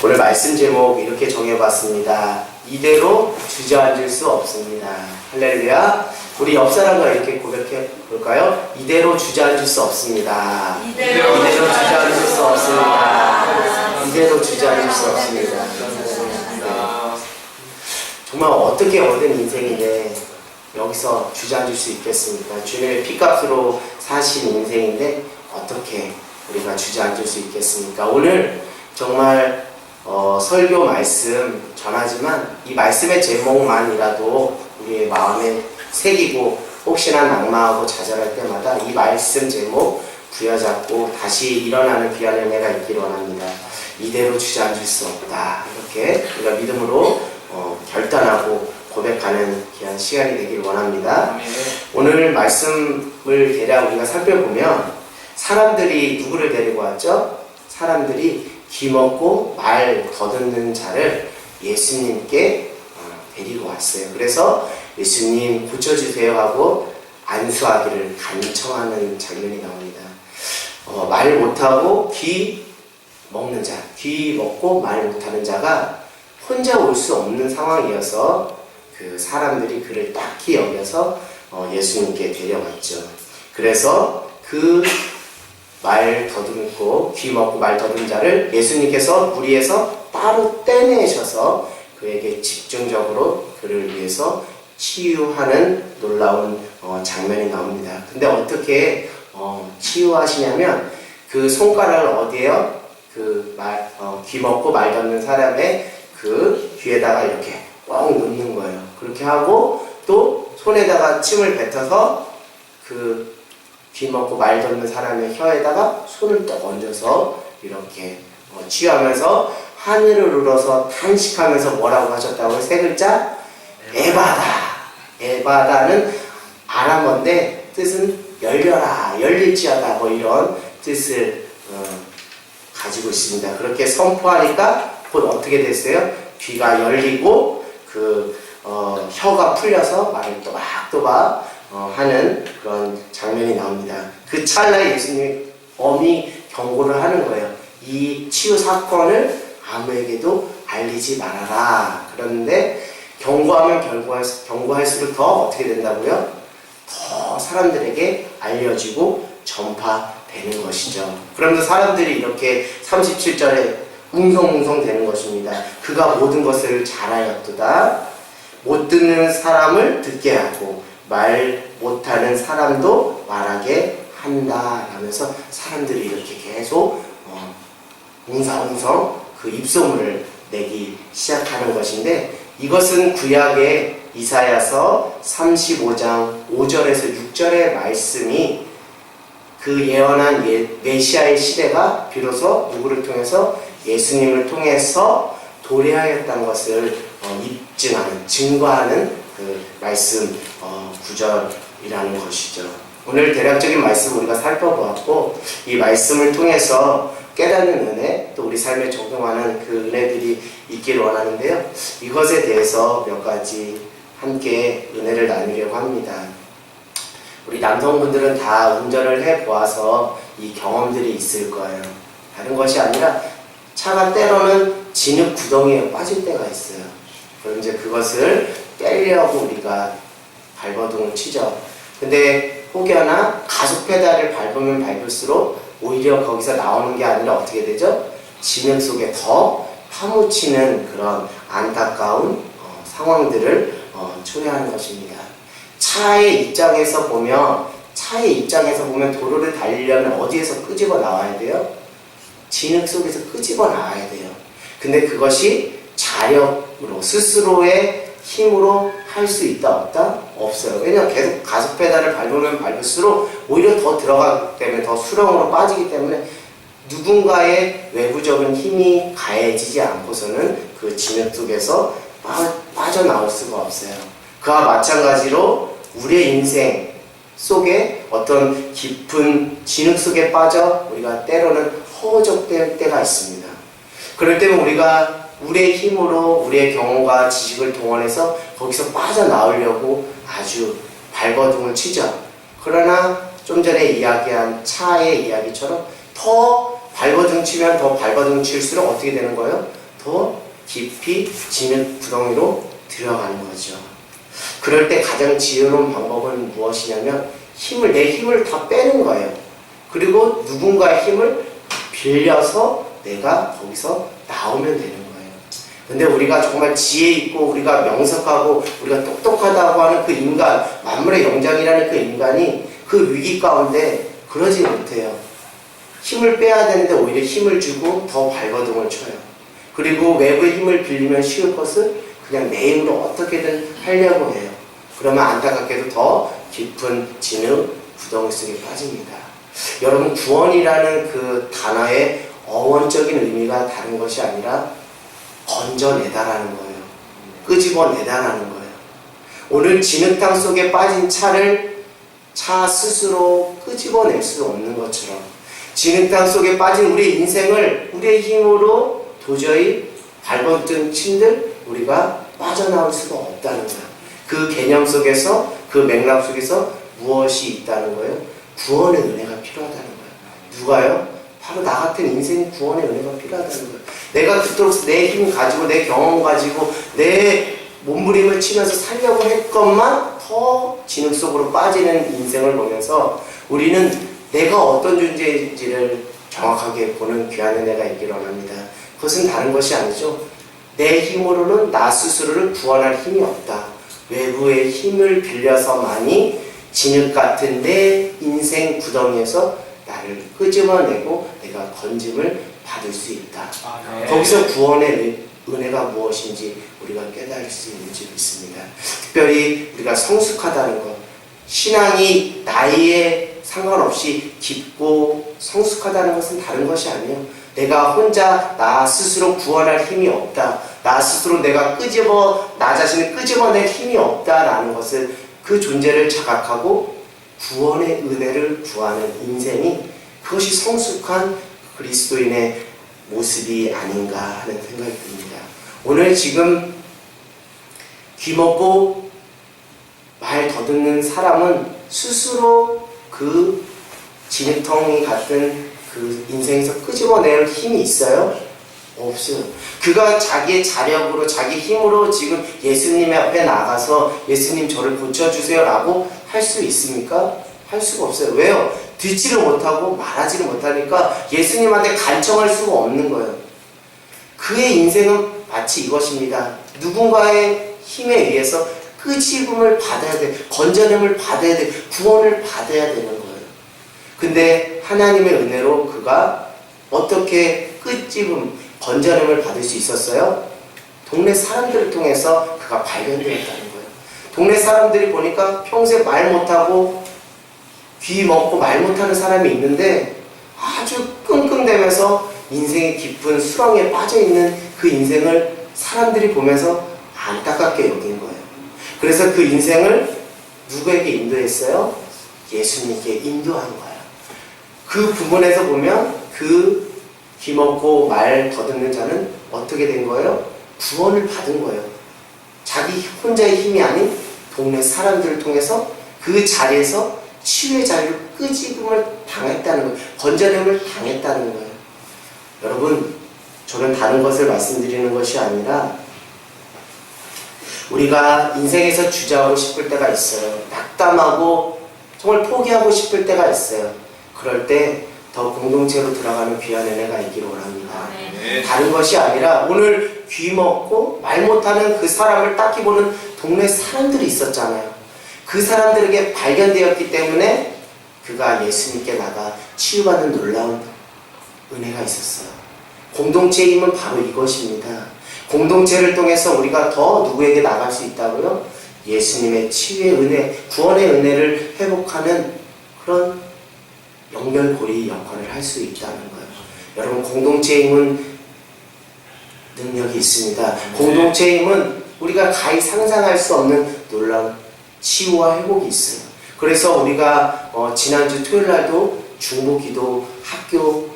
오늘 말씀 제목 이렇게 정해봤습니다. 이대로 주저앉을 수 없습니다. 할렐루야. 우리 옆 사람과 이렇게 고백해 볼까요? 이대로 주저앉을 수 없습니다. 이대로 주저앉을 수 없습니다. 이대로 주저앉을 수 없습니다. 정말 어떻게 얻은 인생인데 여기서 주저앉을 수 있겠습니까? 주님의 피값으로 사신 인생인데 어떻게 우리가 주저앉을 수 있겠습니까? 오늘 정말 설교 말씀 전하지만 이 말씀의 제목만이라도 우리의 마음에 새기고 혹시나 낙마하고 좌절할 때마다 이 말씀 제목 부여잡고 다시 일어나는 귀한 은혜가 있기를 원합니다. 이대로 주저앉을 수 없다. 이렇게 우리가 믿음으로 결단하고 고백하는 귀한 시간이 되길 원합니다. 오늘 말씀을 대략 우리가 살펴보면 사람들이 누구를 데리고 왔죠? 사람들이 귀먹고 말 더듬는 자를 예수님께 데리고 왔어요. 그래서 예수님 고쳐주세요 하고 안수하기를 간청하는 장면이 나옵니다. 말 못하고 귀 먹는 자, 귀 먹고 말 못하는 자가 혼자 올 수 없는 상황이어서 그 사람들이 그를 딱히 여겨서 예수님께 데려갔죠. 그래서 그 말 더듬고 귀 먹고 말 더듬은 자를 예수님께서 무리에서 따로 떼내셔서 그에게 집중적으로 그를 위해서 치유하는 놀라운 장면이 나옵니다. 근데 어떻게 치유하시냐면 그 손가락을 어디에요? 귀 먹고 말 더듬는 사람의 그 귀에다가 이렇게 꽉 넣는 거예요. 그렇게 하고 또 손에다가 침을 뱉어서 그 귀 먹고 말 듣는 사람의 혀에다가 손을 딱 얹어서 이렇게 치유하면서 하늘을 울어서 탄식하면서 뭐라고 하셨다고요? 세 글자? 에바다. 에바다는 아람어인데 뜻은 열려라, 열릴지어다 뭐 이런 뜻을 가지고 있습니다. 그렇게 선포하니까 곧 어떻게 됐어요? 귀가 열리고 혀가 풀려서 말을 또박또박 하는 그런 장면이 나옵니다. 그 찰나에 예수님이 엄히 경고를 하는 거예요. 이 치유 사건을 아무에게도 알리지 말아라. 그런데 경고하면 경고할수록 더 어떻게 된다고요? 더 사람들에게 알려지고 전파되는 것이죠. 그러면서 사람들이 이렇게 37절에 웅성웅성 되는 것입니다. 그가 모든 것을 잘하였도다. 못 듣는 사람을 듣게 하고 말 못하는 사람도 말하게 한다 라면서 사람들이 이렇게 계속 웅성웅성 그 입소문을 내기 시작하는 것인데, 이것은 구약의 이사야서 35장 5절에서 6절의 말씀이 그 예언한 메시아의 시대가 비로소 누구를 통해서? 예수님을 통해서 도래하였다는 것을 입증하는, 증거하는 그 말씀 구절이라는 것이죠. 오늘 대략적인 말씀 우리가 살펴보았고, 이 말씀을 통해서 깨닫는 은혜, 또 우리 삶에 적용하는 그 은혜들이 있기를 원하는데요. 이것에 대해서 몇 가지 함께 은혜를 나누려고 합니다. 우리 남성분들은 다 운전을 해보아서 이 경험들이 있을 거예요. 다른 것이 아니라 차가 때로는 진흙 구덩이에 빠질 때가 있어요. 그럼 이제 그것을 떼려고 우리가 발버둥을 치죠. 근데 혹여나 가속 페달을 밟으면 밟을수록 오히려 거기서 나오는 게 아니라 어떻게 되죠? 진흙 속에 더 파묻히는 그런 안타까운 상황들을 초래하는 것입니다. 차의 입장에서 보면 도로를 달리려면 어디에서 끄집어 나와야 돼요? 진흙 속에서 끄집어 나와야 돼요. 근데 그것이 자력으로, 스스로의 힘으로 할 수 있다 없다? 없어요. 왜냐하면 계속 가속 페달을 밟으면 밟을수록 오히려 더 들어가기 때문에 더 수렁으로 빠지기 때문에 누군가의 외부적인 힘이 가해지지 않고서는 그 진흙 속에서 빠져나올 수가 없어요. 그와 마찬가지로 우리의 인생 속에 어떤 깊은 진흙 속에 빠져 우리가 때로는 허우적될 때가 있습니다. 그럴 때는 우리가 우리의 힘으로 우리의 경험과 지식을 동원해서 거기서 빠져나오려고 아주 발버둥을 치죠. 그러나 좀 전에 이야기한 차의 이야기처럼 더 발버둥치면 더 발버둥칠수록 어떻게 되는 거예요? 더 깊이 진흙 구덩이로 들어가는 거죠. 그럴 때 가장 지혜로운 방법은 무엇이냐면 내 힘을 다 빼는 거예요. 그리고 누군가의 힘을 빌려서 내가 거기서 나오면 되는 거예요. 근데 우리가 정말 지혜 있고 우리가 명석하고 우리가 똑똑하다고 하는 그 인간, 만물의 영장이라는 그 인간이 그 위기 가운데 그러지 못해요. 힘을 빼야 되는데 오히려 힘을 주고 더 발버둥을 쳐요. 그리고 외부의 힘을 빌리면 쉬울 것을 그냥 내 힘으로 어떻게든 하려고 해요. 그러면 안타깝게도 더 깊은 진흙 구덩이 속에 빠집니다. 여러분, 구원이라는 그 단어의 어원적인 의미가 다른 것이 아니라 건져내다라는 거예요. 끄집어내다라는 거예요. 오늘 진흙탕 속에 빠진 차 스스로 끄집어낼 수 없는 것처럼 진흙탕 속에 빠진 우리의 인생을 우리의 힘으로 도저히 발버둥 친들 우리가 빠져나올 수가 없다는 거예요. 그 개념 속에서, 그 맥락 속에서 무엇이 있다는 거예요? 구원의 은혜가 필요하다는 거예요. 누가요? 바로 나 같은 인생의 구원의 은혜가 필요하다는 거예요. 내가 그토록 내 힘 가지고 내 경험 가지고 내 몸부림을 치면서 살려고 했건만 더 진흙 속으로 빠지는 인생을 보면서 우리는 내가 어떤 존재인지를 정확하게 보는 귀한 은혜가 있기를 원합니다. 그것은 다른 것이 아니죠. 내 힘으로는 나 스스로를 구원할 힘이 없다. 외부의 힘을 빌려서만이 진흙 같은 내 인생 구덩이에서 나를 끄집어내고 내가 건짐을 받을 수 있다. 네. 거기서 구원의 은혜가 무엇인지 우리가 깨달을 수 있는 줄 믿습니다. 특별히 우리가 성숙하다는 것, 신앙이 나이에 상관없이 깊고 성숙하다는 것은 다른 것이 아니에요. 내가 혼자 나 스스로 구원할 힘이 없다. 나 스스로 내가 나 자신을 끄집어낼 힘이 없다라는 것을, 그 존재를 자각하고 구원의 은혜를 구하는 인생이, 그것이 성숙한 그리스도인의 모습이 아닌가 하는 생각이 듭니다. 오늘 지금 귀먹고 말 더듬는 사람은 스스로 그 진흙덩이 같은 그 인생에서 끄집어낼 힘이 있어요? 없어요. 그가 자기의 자력으로, 자기 힘으로 지금 예수님 앞에 나가서 예수님 저를 고쳐주세요 라고 할 수 있습니까? 할 수가 없어요. 왜요? 듣지를 못하고 말하지를 못하니까 예수님한테 간청할 수가 없는 거예요. 그의 인생은 마치 이것입니다. 누군가의 힘에 의해서 끄집음을 받아야 돼. 건져냄을 받아야 돼. 구원을 받아야 되는 거예요. 근데 하나님의 은혜로 그가 어떻게 건져냄을 받을 수 있었어요? 동네 사람들을 통해서 그가 발견되었다는 거예요. 동네 사람들이 보니까 평소에 말 못하고 귀 먹고 말 못하는 사람이 있는데 아주 끙끙대면서 인생의 깊은 수렁에 빠져있는 그 인생을 사람들이 보면서 안타깝게 여긴 거예요. 그래서 그 인생을 누구에게 인도했어요? 예수님께 인도한 거예요. 그 부분에서 보면 그 귀 먹고 말 더듬는 자는 어떻게 된 거예요? 구원을 받은 거예요. 자기 혼자의 힘이 아닌 동네 사람들을 통해서 그 자리에서 치유의 자리로 끄집음을 당했다는 거예요. 건져냄을 당했다는 거예요. 여러분, 저는 다른 것을 말씀드리는 것이 아니라 우리가 인생에서 주저하고 싶을 때가 있어요. 낙담하고 정말 포기하고 싶을 때가 있어요. 그럴 때 더 공동체로 들어가는 귀한 은혜가 있기를 원합니다. 네. 다른 것이 아니라 오늘 귀 먹고 말 못하는 그 사람을 딱히 보는 동네 사람들이 있었잖아요. 그 사람들에게 발견되었기 때문에 그가 예수님께 나가 치유받는 놀라운 은혜가 있었어요. 공동체의 힘은 바로 이것입니다. 공동체를 통해서 우리가 더 누구에게 나갈 수 있다고요? 예수님의 치유의 은혜, 구원의 은혜를 회복하는 그런 연결고리 역할을 할 수 있다는 거예요. 여러분, 공동체의 힘은 능력이 있습니다. 공동체의 힘은 우리가 가히 상상할 수 없는 놀라운 치유와 회복이 있어요. 그래서 우리가 지난주 토요일날도 중보기도 학교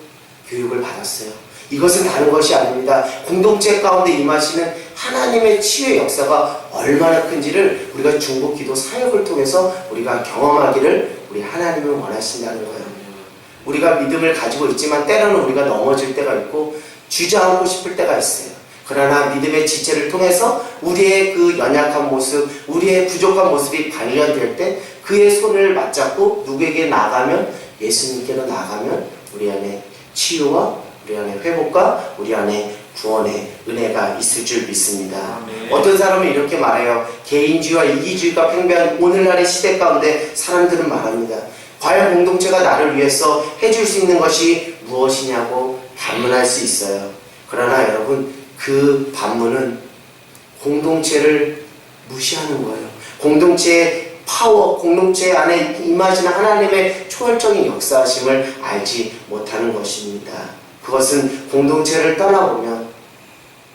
교육을 받았어요. 이것은 다른 것이 아닙니다. 공동체 가운데 임하시는 하나님의 치유의 역사가 얼마나 큰지를 우리가 중보기도 사역을 통해서 우리가 경험하기를 우리 하나님은 원하신다는 거예요. 우리가 믿음을 가지고 있지만 때로는 우리가 넘어질 때가 있고 주저앉고 싶을 때가 있어요. 그러나 믿음의 지체를 통해서 우리의 그 연약한 모습, 우리의 부족한 모습이 발견될 때 그의 손을 맞잡고 누구에게 나가면, 예수님께로 나가면 우리 안에 치유와 우리 안에 회복과 우리 안에 구원의 은혜가 있을 줄 믿습니다. 어떤 사람은 이렇게 말해요. 개인주의와 이기주의가 팽배한 오늘날의 시대 가운데 사람들은 말합니다. 과연 공동체가 나를 위해서 해줄 수 있는 것이 무엇이냐고 반문할 수 있어요. 그러나 여러분, 그 반문은 공동체를 무시하는 거예요. 공동체의 파워, 공동체 안에 임하시는 하나님의 초월적인 역사하심을 알지 못하는 것입니다. 그것은 공동체를 떠나보면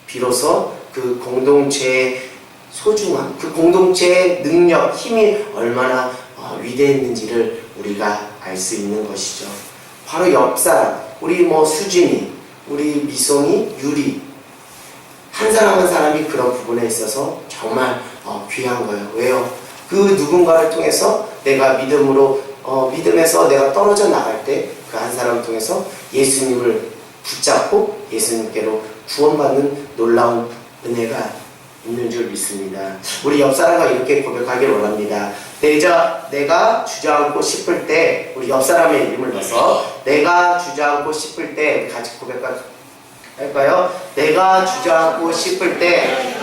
비로소 그 공동체의 소중함, 그 공동체의 능력, 힘이 얼마나 위대했는지를 우리가 알 수 있는 것이죠. 바로 옆 사람, 우리 수진이, 우리 미송이, 유리, 한 사람 한 사람이 그런 부분에 있어서 정말 귀한 거예요. 왜요? 그 누군가를 통해서 내가 믿음에서 내가 떨어져 나갈 때 그 한 사람을 통해서 예수님을 붙잡고 예수님께로 구원받는 놀라운 은혜가 있는 줄 믿습니다. 우리 옆 사람과 이렇게 고백하길 원합니다. 내가 주저앉고 싶을 때, 우리 옆 사람의 이름을 넣어서 내가 주저앉고 싶을 때 같이 고백할까요? 내가 주저앉고 싶을 때,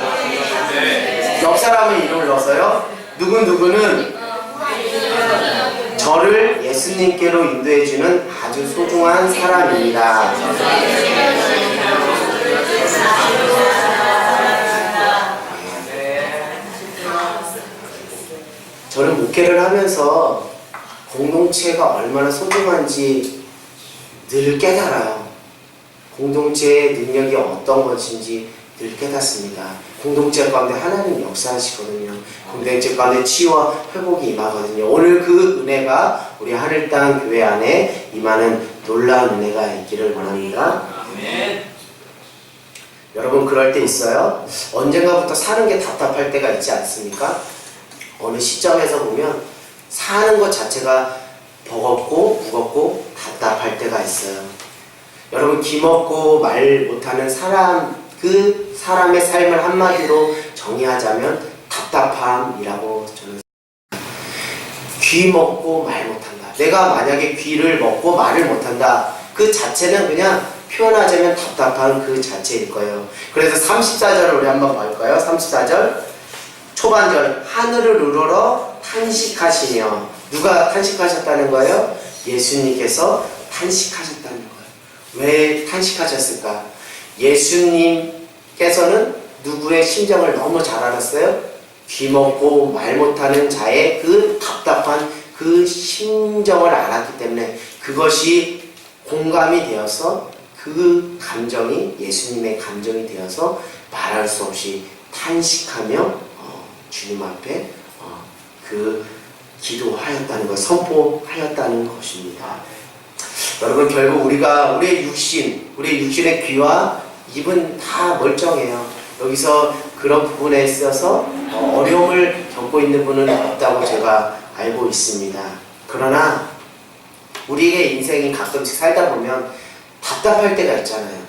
옆 사람의 이름을 넣어서요. 누구는 저를 예수님께로 인도해주는 아주 소중한 사람입니다. 저는 목회를 하면서 공동체가 얼마나 소중한지 늘 깨달아요. 공동체의 능력이 어떤 것인지 늘 깨닫습니다. 공동체 가운데 하나님 역사하시거든요. 공동체 가운데 치유와 회복이 임하거든요. 오늘 그 은혜가 우리 하늘땅 교회 안에 임하는 놀라운 은혜가 있기를 원합니다. 아멘. 여러분, 그럴 때 있어요. 언젠가부터 사는 게 답답할 때가 있지 않습니까? 어느 시점에서 보면 사는 것 자체가 버겁고 무겁고 답답할 때가 있어요. 여러분, 기먹고 말 못하는 사람, 그 사람의 삶을 한마디로 정의하자면 답답함이라고 저는 생각합니다. 귀 먹고 말 못한다. 내가 만약에 귀를 먹고 말을 못한다. 그 자체는 그냥 표현하자면 답답한 그 자체일 거예요. 그래서 34절을 우리 한번 볼까요? 34절 초반절, 하늘을 우러러 탄식하시며. 누가 탄식하셨다는 거예요? 예수님께서 탄식하셨다는 거예요. 왜 탄식하셨을까? 예수님께서는 누구의 심정을 너무 잘 알았어요? 귀 먹고 말 못하는 자의 그 답답한 그 심정을 알았기 때문에 그것이 공감이 되어서 그 감정이 예수님의 감정이 되어서 말할 수 없이 탄식하며 주님 앞에 그 기도하였다는 것, 선포하였다는 것입니다. 여러분, 결국 우리의 육신의 귀와 입은 다 멀쩡해요. 여기서 그런 부분에 있어서 어려움을 겪고 있는 분은 없다고 제가 알고 있습니다. 그러나 우리의 인생이 가끔씩 살다 보면 답답할 때가 있잖아요.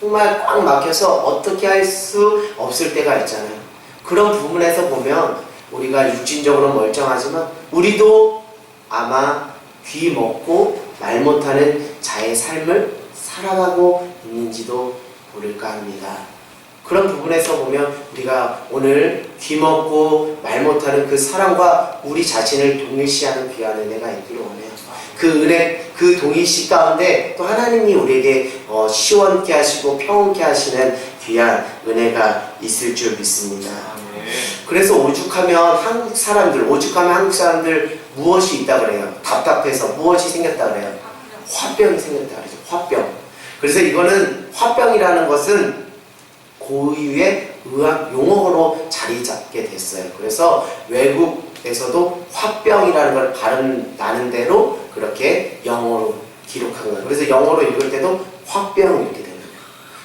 정말 꽉 막혀서 어떻게 할 수 없을 때가 있잖아요. 그런 부분에서 보면 우리가 육신적으로 멀쩡하지만 우리도 아마 귀 먹고 말 못하는 자의 삶을 살아가고 있는지도 모를까 합니다. 그런 부분에서 보면 우리가 오늘 귀 먹고 말 못하는 그 사람과 우리 자신을 동일시하는 귀한 은혜가 있기를 원해요. 그 은혜, 그 동일시 가운데 또 하나님이 우리에게 시원케 하시고 평온케 하시는 귀한 은혜가 있을 줄 믿습니다. 그래서 오죽하면 한국 사람들 무엇이 있다 그래요? 답답해서 무엇이 생겼다 그래요? 화병이 생겼다 그러죠. 화병. 그래서 이거는 화병이라는 것은 고유의 의학 용어로 자리 잡게 됐어요. 그래서 외국에서도 화병이라는 걸 발음 나는 대로 그렇게 영어로 기록한 거예요. 그래서 영어로 읽을 때도 화병 이렇게 되는 거예요.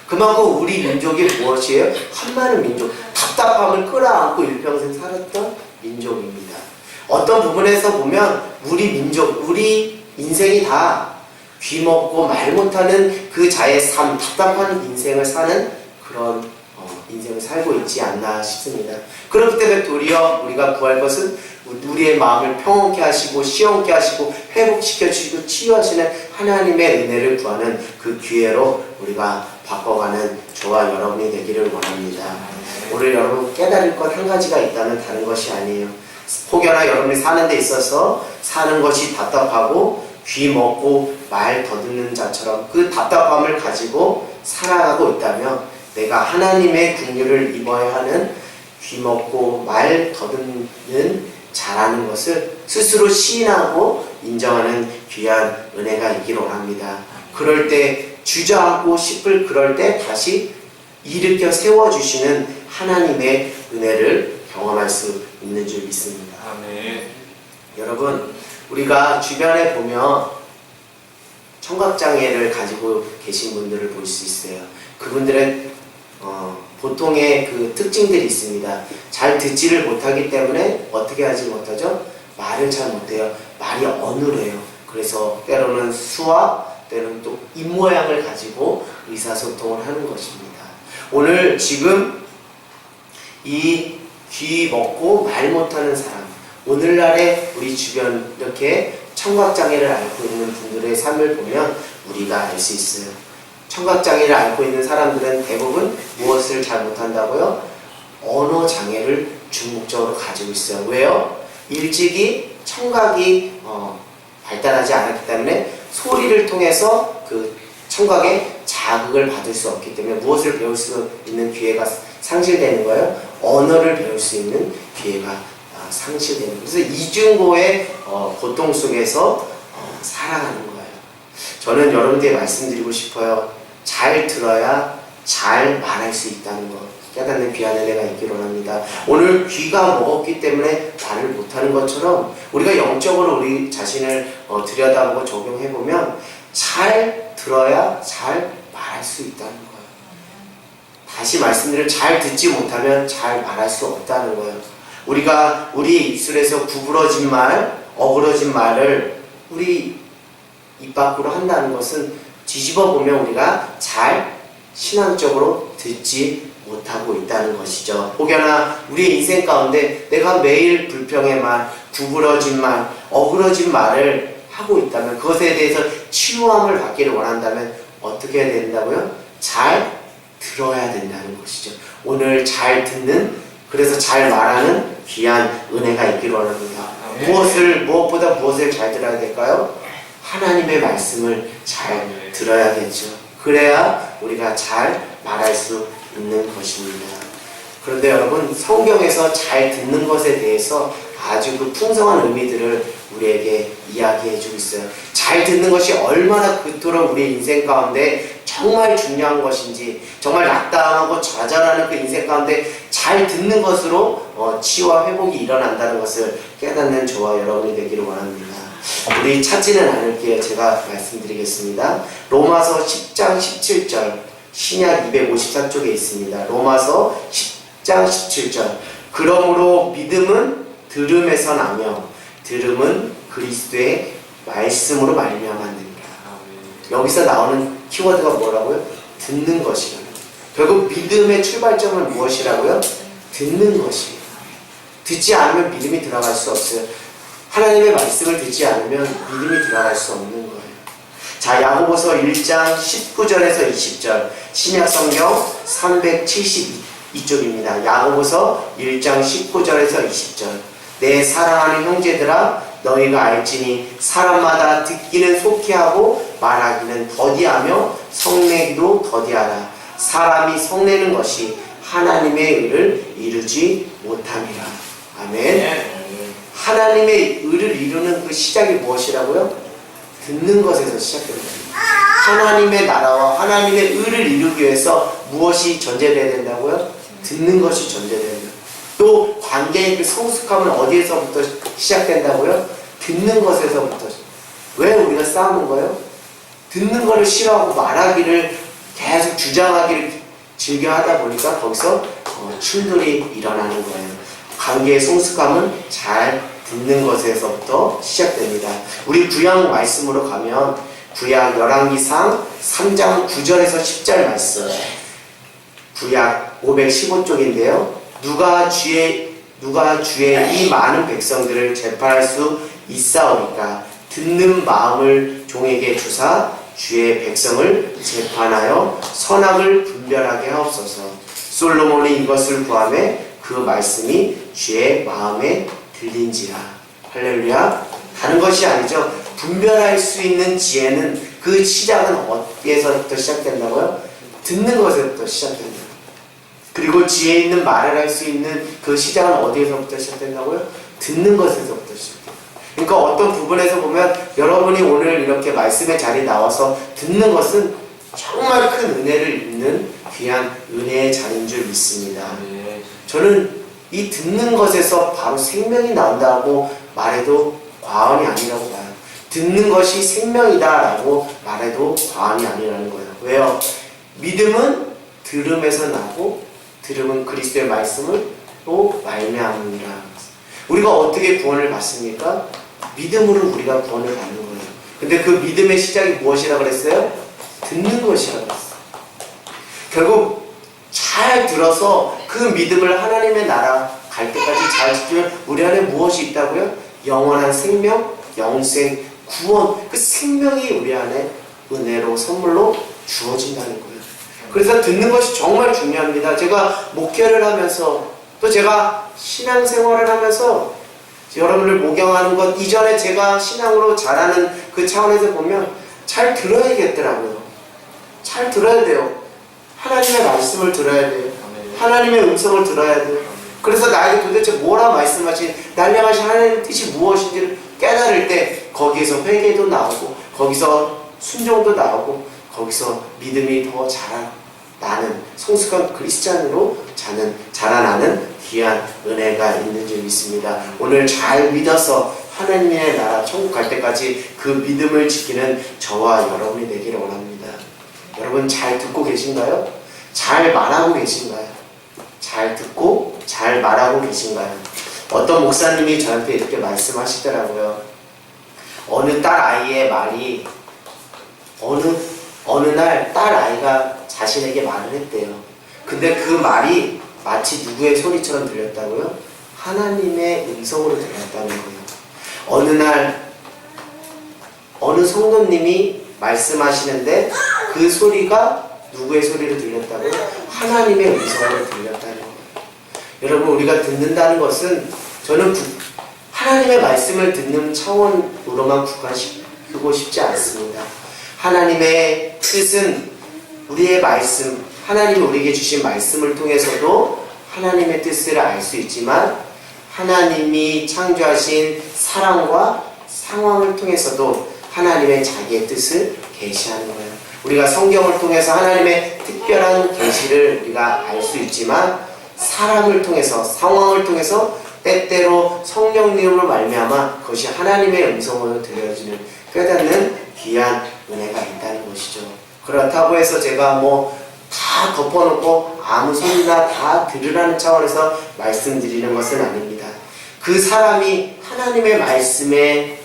그만큼 우리 민족이 무엇이에요? 한많은 민족, 답답함을 끌어안고 일평생 살았던 민족입니다. 어떤 부분에서 보면 우리 민족, 우리 인생이 다 귀 먹고 말 못하는 그 자의 삶, 답답한 인생을 사는 그런 인생을 살고 있지 않나 싶습니다. 그렇기 때문에 도리어 우리가 구할 것은 우리의 마음을 평온케 하시고 시원케 하시고 회복시켜 주시고 치유하시는 하나님의 은혜를 구하는 그 기회로 우리가 바꿔가는 저와 여러분이 되기를 원합니다. 오늘 여러분 깨달을 것 한 가지가 있다면 다른 것이 아니에요. 혹여나 여러분이 사는 데 있어서 사는 것이 답답하고 귀 먹고 말 더듬는 자처럼 그 답답함을 가지고 살아가고 있다면 내가 하나님의 긍휼을 입어야 하는 귀 먹고 말 더듬는 자라는 것을 스스로 시인하고 인정하는 귀한 은혜가 있기를 원합니다. 그럴 때 주저하고 싶을 그럴 때 다시 일으켜 세워주시는 하나님의 은혜를 경험할 수 있는 줄 믿습니다. 아멘. 여러분, 우리가 주변에 보면 청각장애를 가지고 계신 분들을 볼 수 있어요. 그분들은 보통의 그 특징들이 있습니다. 잘 듣지를 못하기 때문에 어떻게 하지 못하죠? 말을 잘 못해요. 말이 어눌해요. 그래서 때로는 수와 때로는 또 입모양을 가지고 의사소통을 하는 것입니다. 오늘 지금 이 귀 먹고 말 못하는 사람, 오늘날의 우리 주변 이렇게 청각장애를 앓고 있는 분들의 삶을 보면 우리가 알 수 있어요. 청각장애를 앓고 있는 사람들은 대부분 무엇을 잘 못한다고요? 언어장애를 중국적으로 가지고 있어요. 왜요? 일찍이 청각이 발달하지 않았기 때문에 소리를 통해서 그 청각에 자극을 받을 수 없기 때문에 무엇을 배울 수 있는 기회가 상실되는 거예요? 언어를 배울 수 있는 기회가 상실되는 거예요. 그래서 이중고의 고통 속에서 살아가는 거예요. 저는 여러분들에게 말씀드리고 싶어요. 잘 들어야 잘 말할 수 있다는 것 깨닫는 귀한 은혜가 있기를 원합니다. 오늘 귀가 먹었기 때문에 말을 못하는 것처럼 우리가 영적으로 우리 자신을 들여다보고 적용해보면 잘 들어야 잘 말할 수 있다는 거예요. 다시 말씀드리면 잘 듣지 못하면 잘 말할 수 없다는 거예요. 우리가 우리 입술에서 구부러진 말, 어그러진 말을 우리 입 밖으로 한다는 것은 뒤집어 보면 우리가 잘 신앙적으로 듣지 못하고 있다는 것이죠. 혹여나 우리의 인생 가운데 내가 매일 불평의 말, 구부러진 말, 어그러진 말을 하고 있다면 그것에 대해서 치유함을 받기를 원한다면 어떻게 해야 된다고요? 잘 들어야 된다는 것이죠. 오늘 잘 듣는, 그래서 잘 말하는 귀한 은혜가 있기를 원합니다. 무엇보다 무엇을 잘 들어야 될까요? 하나님의 말씀을 잘 들어야겠죠. 그래야 우리가 잘 말할 수 있는 것입니다. 그런데 여러분, 성경에서 잘 듣는 것에 대해서 아주 그 풍성한 의미들을 우리에게 이야기해주고 있어요. 잘 듣는 것이 얼마나 그토록 우리의 인생 가운데 정말 중요한 것인지, 정말 낙담하고 좌절하는 그 인생 가운데 잘 듣는 것으로 치유와 회복이 일어난다는 것을 깨닫는 저와 여러분이 되기를 원합니다. 우리 찾지는 않을게요. 제가 말씀드리겠습니다. 로마서 10장 17절 신약 254쪽에 있습니다. 로마서 10장 17절 그러므로 믿음은 들음에서 나며 들음은 그리스도의 말씀으로 말미암았느니라. 여기서 나오는 키워드가 뭐라고요? 듣는 것이라는 거예요. 결국 믿음의 출발점은 무엇이라고요? 듣는 것이에요. 듣지 않으면 믿음이 들어갈 수 없어요. 하나님의 말씀을 듣지 않으면 믿음이 들어갈 수 없는 거예요. 자, 야고보서 1장 19절에서 20절 신약 성경 372쪽입니다. 야고보서 1장 19절에서 20절 내 사랑하는 형제들아 너희가 알지니 사람마다 듣기는 속히 하고 말하기는 더디하며 성내기도 더디하라. 사람이 성내는 것이 하나님의 의를 이루지 못함이라. 아멘. 하나님의 의를 이루는 그 시작이 무엇이라고요? 듣는 것에서 시작됩니다. 하나님의 나라와 하나님의 의를 이루기 위해서 무엇이 전제되어야 된다고요? 듣는 것이 전제됩니다. 또 관계의 그 성숙함은 어디에서부터 시작된다고요? 듣는 것에서부터. 왜 우리가 싸우는 거예요? 듣는 것을 싫어하고 말하기를 계속 주장하기를 즐겨 하다 보니까 거기서 충돌이 일어나는 거예요. 관계의 성숙함은 잘 듣는 것에서부터 시작됩니다. 우리 구약 말씀으로 가면 구약 열왕기상 3장 9절에서 10절 말씀. 구약 515쪽인데요. 누가 주의 이 많은 백성들을 재판할 수 있사오니까 듣는 마음을 종에게 주사 주의 백성을 재판하여 선악을 분별하게 하옵소서. 솔로몬이 이것을 구하며 그 말씀이 주의 마음에 들린지라. 할렐루야. 다른 것이 아니죠. 분별할 수 있는 지혜는 그 시작은 어디에서부터 시작된다고요? 듣는 것에서부터 시작된다. 그리고 지혜 있는 말을 할 수 있는 그 시작은 어디에서부터 시작된다고요? 듣는 것에서부터 시작된다. 그러니까 어떤 부분에서 보면 여러분이 오늘 이렇게 말씀의 자리에 나와서 듣는 것은 정말 큰 은혜를 입는 귀한 은혜의 자리인 줄 믿습니다. 저는 이 듣는 것에서 바로 생명이 나온다고 말해도 과언이 아니라고 봐요. 듣는 것이 생명이다라고 말해도 과언이 아니라는 거예요. 왜요? 믿음은 들음에서 나고 들음은 그리스도의 말씀으로 말미암으리라. 우리가 어떻게 구원을 받습니까? 믿음으로 우리가 구원을 받는 거예요. 근데 그 믿음의 시작이 무엇이라 그랬어요? 듣는 것이라 그랬어요. 결국 잘 들어서 그 믿음을 하나님의 나라 갈 때까지 잘 지키면 우리 안에 무엇이 있다고요? 영원한 생명, 영생, 구원. 그 생명이 우리 안에 은혜로 선물로 주어진다는 거예요. 그래서 듣는 것이 정말 중요합니다. 제가 목회를 하면서 또 제가 신앙생활을 하면서 여러분을 모경하는 것 이전에 제가 신앙으로 자라는 그 차원에서 보면 잘 들어야겠더라고요. 잘 들어야 돼요. 하나님의 말씀을 들어야 돼요. 하나님의 음성을 들어야 돼요. 그래서 나에게 도대체 뭐라 말씀하신 날려가신 하나님의 뜻이 무엇인지를 깨달을 때 거기에서 회개도 나오고 거기서 순종도 나오고 거기서 믿음이 더 자라나는 성숙한 크리스찬으로 자라나는 귀한 은혜가 있는 줄 믿습니다. 오늘 잘 믿어서 하나님의 나라 천국 갈 때까지 그 믿음을 지키는 저와 여러분이 되기를 원합니다. 여러분 잘 듣고 계신가요? 잘 말하고 계신가요? 잘 듣고 잘 말하고 계신가요? 어떤 목사님이 저한테 이렇게 말씀하시더라고요. 어느 딸 아이의 말이 어느 날 딸 아이가 자신에게 말을 했대요. 근데 그 말이 마치 누구의 소리처럼 들렸다고요? 하나님의 음성으로 들렸다는 거예요. 어느 날 어느 성도님이 말씀하시는데 그 소리가 누구의 소리로 들렸다고요? 하나님의 음성으로 들렸다는 거예요. 여러분 우리가 듣는다는 것은 저는 하나님의 말씀을 듣는 차원으로만 국한시키고 싶지 않습니다. 하나님의 뜻은 우리의 말씀, 하나님이 우리에게 주신 말씀을 통해서도 하나님의 뜻을 알 수 있지만 하나님이 창조하신 사랑과 상황을 통해서도 하나님의 자기의 뜻을 계시하는 거예요. 우리가 성경을 통해서 하나님의 특별한 계시를 우리가 알 수 있지만 사람을 통해서 상황을 통해서 때때로 성령님으로 말미암아 그것이 하나님의 음성으로 들려지는 깨닫는 귀한 은혜가 있다는 것이죠. 그렇다고 해서 제가 다 덮어놓고 아무 소리나 다 들으라는 차원에서 말씀드리는 것은 아닙니다. 그 사람이 하나님의 말씀에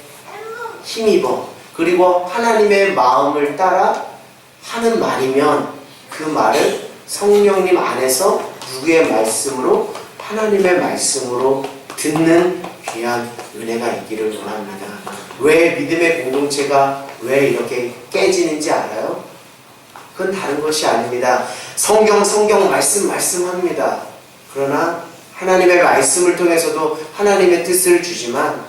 힘입어 그리고 하나님의 마음을 따라 하는 말이면 그 말을 성령님 안에서 누구의 말씀으로 하나님의 말씀으로 듣는 귀한 은혜가 있기를 원합니다. 왜 믿음의 공동체가 왜 이렇게 깨지는지 알아요? 그건 다른 것이 아닙니다. 성경 말씀합니다. 그러나 하나님의 말씀을 통해서도 하나님의 뜻을 주지만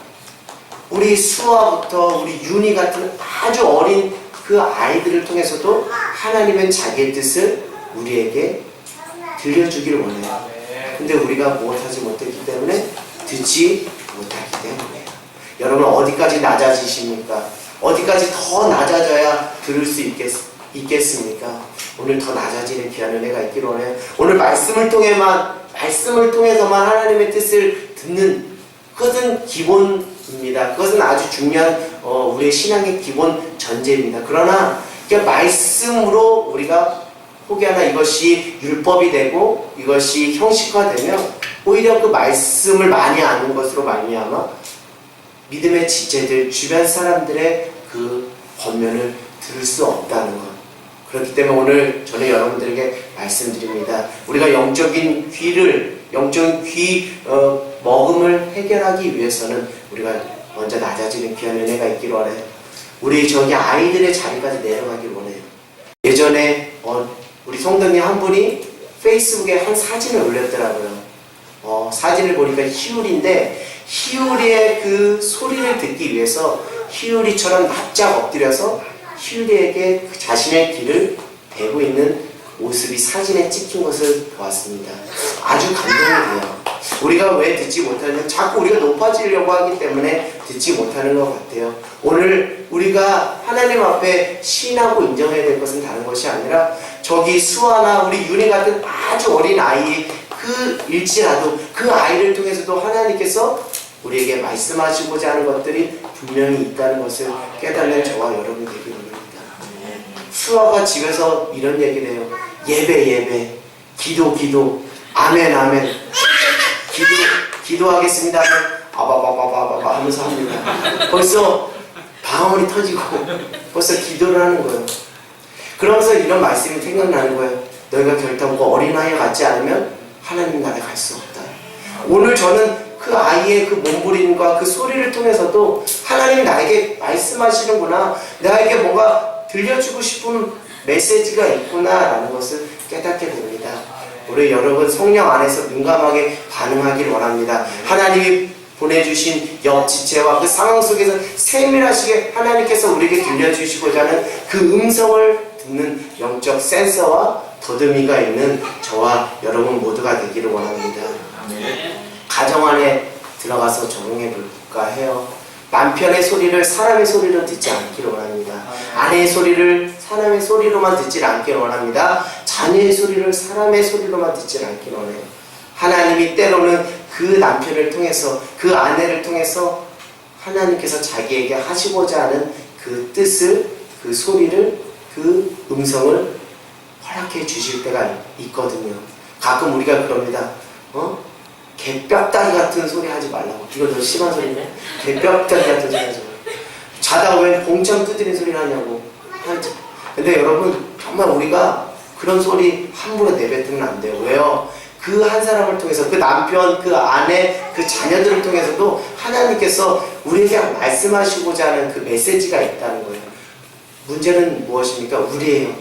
우리 수아부터 우리 윤희 같은 아주 어린 그 아이들을 통해서도 하나님은 자기의 뜻을 우리에게 들려주기를 원해요. 근데 우리가 무엇하지 못했기 때문에 듣지 못하기 때문에요. 여러분 어디까지 낮아지십니까? 어디까지 더 낮아져야 들을 수 있겠습니까? 오늘 더 낮아지는 귀한 은혜가 있기를 원해요. 오늘 말씀을 통해서만 하나님의 뜻을 듣는 그것은 기본입니다. 그것은 아주 중요한 우리의 신앙의 기본 전제입니다. 그러나 말씀으로 우리가 혹여나 이것이 율법이 되고 이것이 형식화되면 오히려 그 말씀을 많이 아는 것으로 말미암아 믿음의 지체들 주변 사람들의 그 권면을 들을 수 없다는 것. 그렇기 때문에 오늘 저는 여러분들에게 말씀드립니다. 우리가 영적인 귀 먹음을 해결하기 위해서는 우리가 먼저 낮아지는 귀한 은혜가 있기를 원해요. 우리 저기 아이들의 자리까지 내려가길 원해요. 예전에 우리 성도님 한 분이 페이스북에 한 사진을 올렸더라고요. 사진을 보니까 희울인데 희울이의 그 소리를 듣기 위해서 희울이처럼 납작 엎드려서 희울이에게 자신의 귀를 대고 있는 모습이 사진에 찍힌 것을 보았습니다. 아주 감동이 돼요. 우리가 왜 듣지 못하냐면 자꾸 우리가 높아지려고 하기 때문에 듣지 못하는 것 같아요. 오늘 우리가 하나님 앞에 시인하고 인정해야 될 것은 다른 것이 아니라 저기 수아나 우리 윤희 같은 아주 어린 아이 그 일지라도 그 아이를 통해서도 하나님께서 우리에게 말씀하시고자 하는 것들이 분명히 있다는 것을 깨닫는 저와 여러분 되기를 원합니다. 수아가 집에서 이런 얘기를 해요. 예배 기도 아멘 기도하겠습니다 아바바바바바 하면서 합니다. 벌써 방언이 터지고 벌써 기도를 하는 거예요. 그러면서 이런 말씀이 생각나는 거예요. 너희가 결단코 어린아이 같지 않으면 하나님 나라에 갈 수 없다. 오늘 저는 그 아이의 그 몸부림과 그 소리를 통해서도 하나님이 나에게 말씀하시는구나, 나에게 뭔가 들려주고 싶은 메시지가 있구나 라는 것을 깨닫게 됩니다. 우리 여러분 성령 안에서 민감하게 반응하길 원합니다. 하나님이 보내주신 옆지체와 그 상황 속에서 세밀하시게 하나님께서 우리에게 들려주시고자 하는 그 음성을 듣는 영적 센서와 더듬이가 있는 저와 여러분 모두가 되기를 원합니다. 가정 안에 들어가서 적용해 볼까 해요. 남편의 소리를 사람의 소리로 듣지 않기를 원합니다. 아내의 소리를 사람의 소리로만 듣지 않기를 원합니다. 자녀의 소리를 사람의 소리로만 듣지 않기를 원해요. 하나님이 때로는 그 남편을 통해서 그 아내를 통해서 하나님께서 자기에게 하시고자 하는 그 뜻을, 그 소리를, 그 음성을 허락해 주실 때가 있거든요. 가끔 우리가 그럽니다. 개뼈다귀 같은 소리 하지 말라고. 이거 더 심한 소리네. 개뼈다귀 같은 소리 하지 말라고. 자다가 왜 봉창 두드리는 소리를 하냐고. 근데 여러분 정말 우리가 그런 소리 함부로 내뱉으면 안 돼요. 왜요? 그 한 사람을 통해서 그 남편, 그 아내, 그 자녀들을 통해서도 하나님께서 우리에게 말씀하시고자 하는 그 메시지가 있다는 거예요. 문제는 무엇입니까? 우리예요.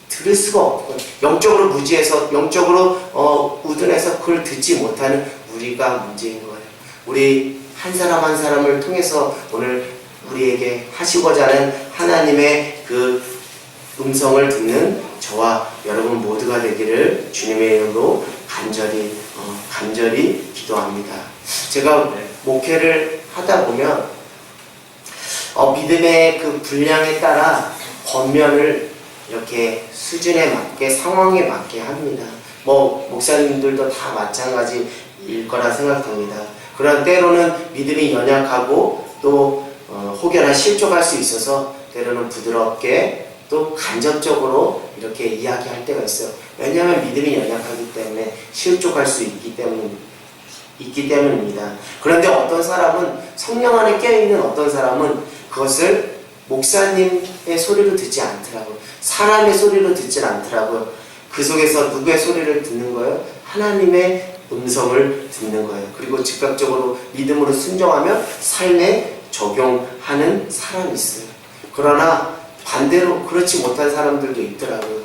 들을 수가 없고 영적으로 무지해서 영적으로 우둔해서 그걸 듣지 못하는 우리가 문제인 거예요. 우리 한 사람 한 사람을 통해서 오늘 우리에게 하시고자 하는 하나님의 그 음성을 듣는 저와 여러분 모두가 되기를 주님의 이름으로 간절히 기도합니다. 제가 목회를 하다 보면 믿음의 그 분량에 따라 권면을 이렇게 수준에 맞게 상황에 맞게 합니다. 목사님들도 다 마찬가지일 거라 생각합니다. 그러나 때로는 믿음이 연약하고 또 혹여나 실족할 수 있어서 때로는 부드럽게 또 간접적으로 이렇게 이야기할 때가 있어요. 왜냐하면 믿음이 연약하기 때문에 실족할 수 있기 때문입니다. 그런데 어떤 사람은 성령 안에 깨어있는 어떤 사람은 그것을 목사님의 소리로 듣지 않더라고요. 사람의 소리로 듣지 않더라고요. 그 속에서 누구의 소리를 듣는 거예요? 하나님의 음성을 듣는 거예요. 그리고 즉각적으로 믿음으로 순종하며 삶에 적용하는 사람이 있어요. 그러나 반대로 그렇지 못한 사람들도 있더라고요.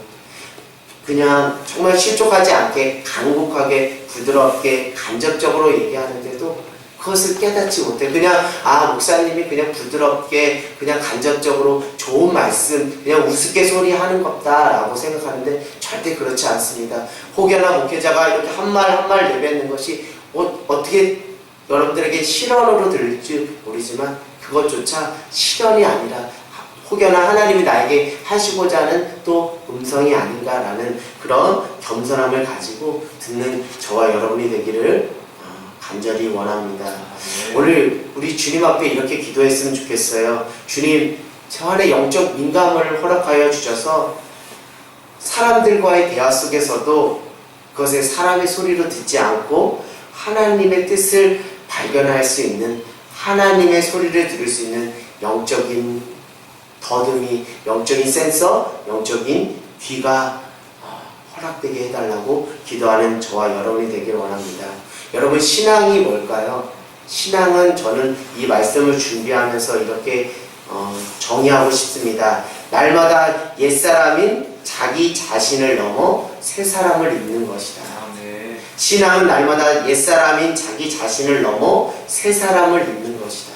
그냥 정말 실족하지 않게 간곡하게 부드럽게 간접적으로 얘기하는데도 그것을 깨닫지 못해. 그냥 목사님이 그냥 부드럽게 그냥 간접적으로 좋은 말씀 그냥 우습게 소리하는 것다라고 생각하는데 절대 그렇지 않습니다. 혹여나 목회자가 이렇게 한 말 한 말 내뱉는 것이 어떻게 여러분들에게 실언으로 들릴지 모르지만 그것조차 실언이 아니라 혹여나 하나님이 나에게 하시고자 하는 또 음성이 아닌가라는 그런 겸손함을 가지고 듣는 저와 여러분이 되기를 간절히 원합니다. 오늘 우리 주님 앞에 이렇게 기도했으면 좋겠어요. 주님, 저 안에 영적 민감을 허락하여 주셔서 사람들과의 대화 속에서도 그것을 사람의 소리로 듣지 않고 하나님의 뜻을 발견할 수 있는, 하나님의 소리를 들을 수 있는 영적인 더듬이, 영적인 센서, 영적인 귀가 허락되게 해달라고 기도하는 저와 여러분이 되기를 원합니다. 여러분, 신앙이 뭘까요? 신앙은 저는 이 말씀을 준비하면서 이렇게 정의하고 싶습니다. 날마다 옛사람인 자기 자신을 넘어 새 사람을 입는 것이다. 네. 신앙은 날마다 옛사람인 자기 자신을 넘어 새 사람을 입는 것이다.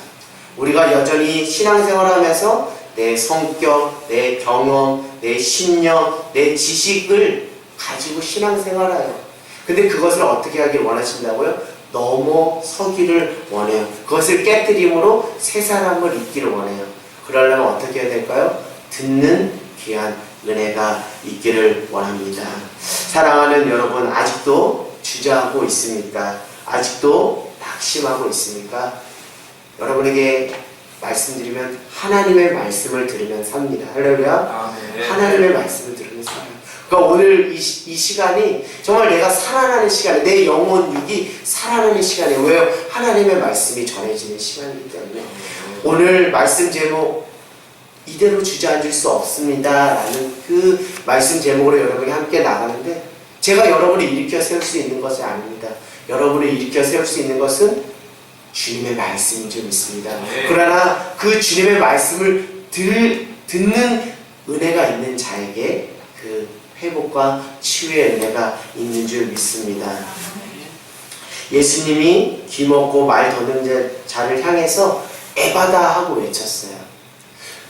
우리가 여전히 신앙생활하면서 내 성격, 내 경험, 내 신념, 내 지식을 가지고 신앙생활해요. 근데 그것을 어떻게 하길 원하신다고요? 넘어서기를 원해요. 그것을 깨뜨림으로 새 사람을 입기를 원해요. 그러려면 어떻게 해야 될까요? 듣는 귀한 은혜가 있기를 원합니다. 사랑하는 여러분, 아직도 주저하고 있습니까? 아직도 낙심하고 있습니까? 여러분에게 말씀드리면 하나님의 말씀을 들으면 삽니다. 할렐루야. 네. 하나님의 말씀을 들으면 살아요. 그러니까 오늘 이 시간이 정말 내가 살아나는 시간이에요. 내 영혼 육이 살아나는 시간이에요. 왜요? 하나님의 말씀이 전해지는 시간이기 때문에. 오늘 말씀 제목, 이대로 주저앉을 수 없습니다 라는 그 말씀 제목으로 여러분이 함께 나가는데, 제가 여러분을 일으켜 세울 수 있는 것이 아닙니다. 여러분을 일으켜 세울 수 있는 것은 주님의 말씀인 줄 믿습니다. 그러나 그 주님의 말씀을 듣는 은혜가 있는 자에게 그 회복과 치유의 은혜가 있는 줄 믿습니다. 예수님이 귀먹고 말 더듬는 자를 향해서 에바다 하고 외쳤어요.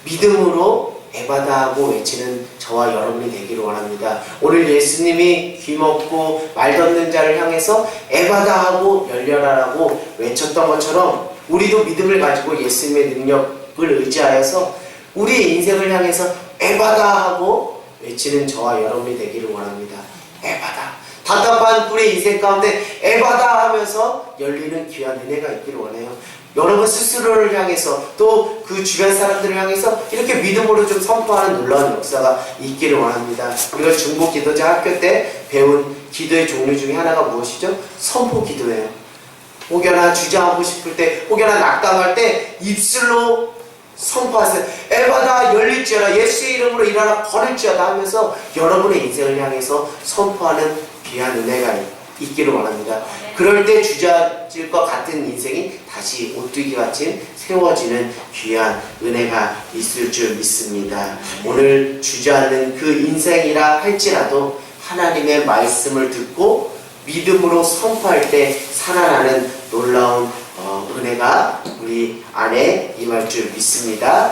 믿음으로 에바다 하고 외치는 저와 여러분이 되기를 원합니다. 오늘 예수님이 귀먹고 말 걷는 자를 향해서 에바다 하고 열려라라고 외쳤던 것처럼, 우리도 믿음을 가지고 예수님의 능력을 의지하여서 우리의 인생을 향해서 에바다 하고 외치는 저와 여러분이 되기를 원합니다. 에바다. 답답한 우리의 인생 가운데 에바다 하면서 열리는 귀한 은혜가 있기를 원해요. 여러분 스스로를 향해서 또 그 주변 사람들을 향해서 이렇게 믿음으로 좀 선포하는 놀라운 역사가 있기를 원합니다. 우리가 중보 기도자 학교 때 배운 기도의 종류 중에 하나가 무엇이죠? 선포 기도예요. 혹여나 주저하고 싶을 때, 혹여나 낙담할 때 입술로 선포하세요. 에바다 열릴지어다, 예수의 이름으로 일어나 걸을지어다 하면서 여러분의 인생을 향해서 선포하는 귀한 은혜가 있기를 원합니다. 그럴 때 주저앉을 것 같은 인생이 다시 오뚜기 같이 세워지는 귀한 은혜가 있을 줄 믿습니다. 오늘 주저앉는 그 인생이라 할지라도 하나님의 말씀을 듣고 믿음으로 선포할 때 살아나는 놀라운 은혜가 우리 안에 임할 줄 믿습니다.